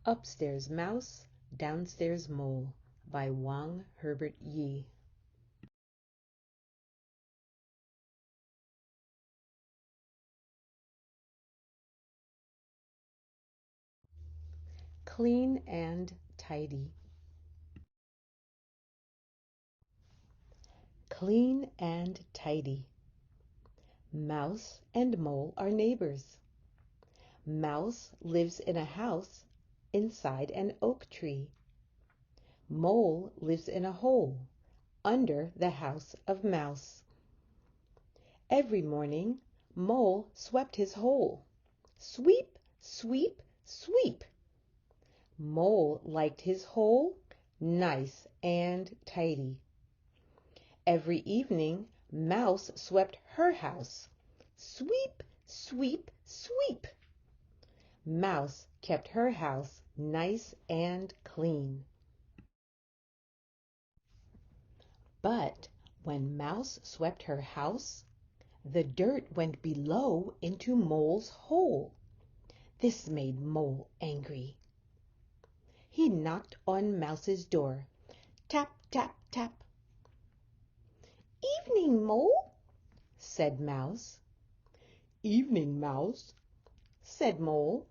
Upstairs Mouse, Downstairs Mole by Wong Herbert Yee. Clean and tidy. Clean and tidy. Mouse and Mole are neighbors. Mouse lives in a house inside an oak tree. Mole lives in a hole under the house of Mouse. Every morning, Mole swept his hole. Sweep, sweep, sweep. Mole liked his hole nice and tidy. Every evening, Mouse swept her house. Sweep, sweep, sweep. Mouse kept her house nice and clean. But when Mouse swept her house, the dirt went below into Mole's hole. This made Mole angry. He knocked on Mouse's door. Tap, tap, tap. "Evening, Mole," said Mouse. "Evening, Mouse," said Mole.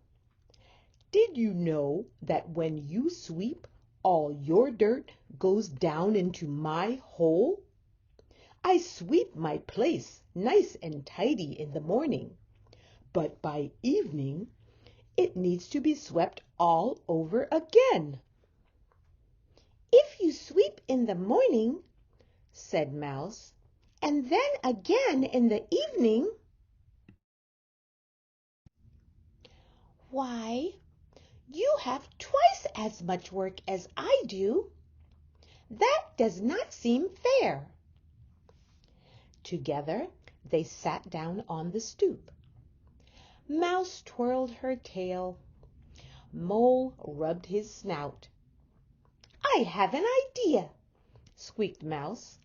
"Did you know that when you sweep, all your dirt goes down into my hole? I sweep my place nice and tidy in the morning, but by evening it needs to be swept all over again." "If you sweep in the morning," said Mouse, "and then again in the evening, why, you have twice as much work as I do. That does not seem fair." Together they sat down on the stoop. Mouse twirled her tail. Mole rubbed his snout. "I have an idea," squeaked Mouse.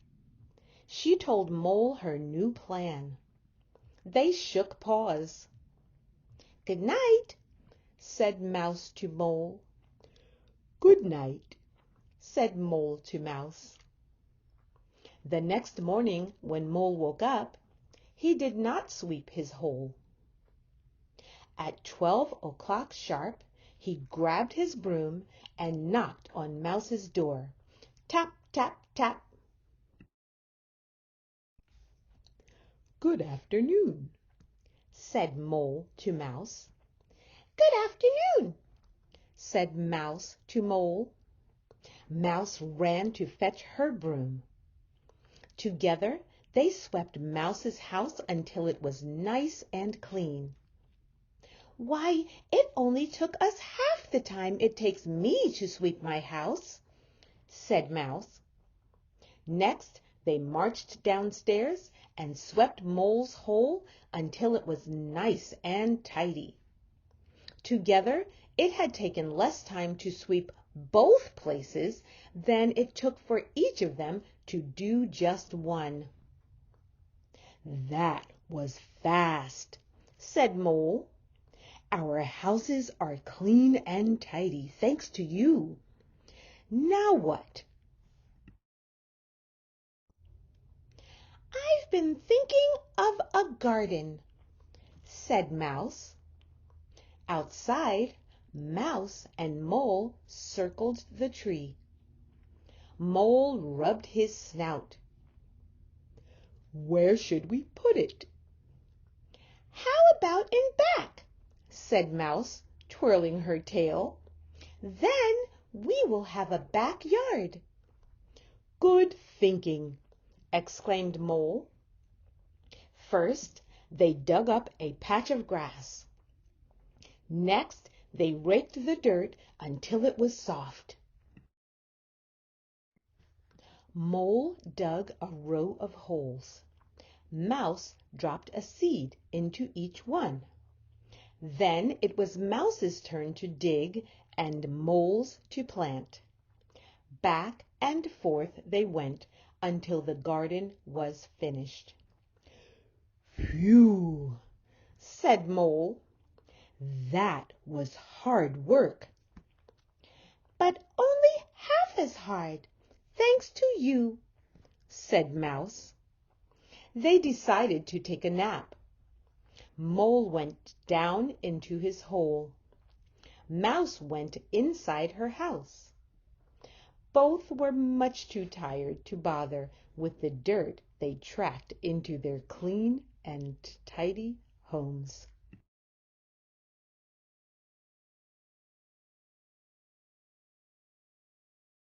She told Mole her new plan. They shook paws. "Good night," said Mouse to Mole. "Good night," said Mole to Mouse. The next morning when Mole woke up, he did not sweep his hole. At 12 o'clock sharp, he grabbed his broom and knocked on Mouse's door. Tap, tap, tap. "Good afternoon," said Mole to Mouse. "Good afternoon," said Mouse to Mole. Mouse ran to fetch her broom. Together they swept Mouse's house until it was nice and clean. "Why, it only took us half the time it takes me to sweep my house," said Mouse. Next they marched downstairs and swept Mole's hole until it was nice and tidy. Together it had taken less time to sweep both places than it took for each of them to do just one. "That was fast," said Mole. "Our houses are clean and tidy, thanks to you. Now what?" "I've been thinking of a garden," said Mouse. Outside, Mouse and Mole circled the tree. Mole rubbed his snout. "Where should we put it?" "How about in back?" said Mouse, twirling her tail. "Then we will have a backyard." "Good thinking!" exclaimed Mole. First, they dug up a patch of grass. Next, they raked the dirt until it was soft. Mole dug a row of holes. Mouse dropped a seed into each one. Then it was Mouse's turn to dig and Mole's to plant. Back and forth they went until the garden was finished. "Phew!" said Mole. "That was hard work." but only half as hard, thanks to you," said Mouse. They decided to take a nap. Mole went down into his hole. Mouse went inside her house. Both were much too tired to bother with the dirt they tracked into their clean and tidy homes.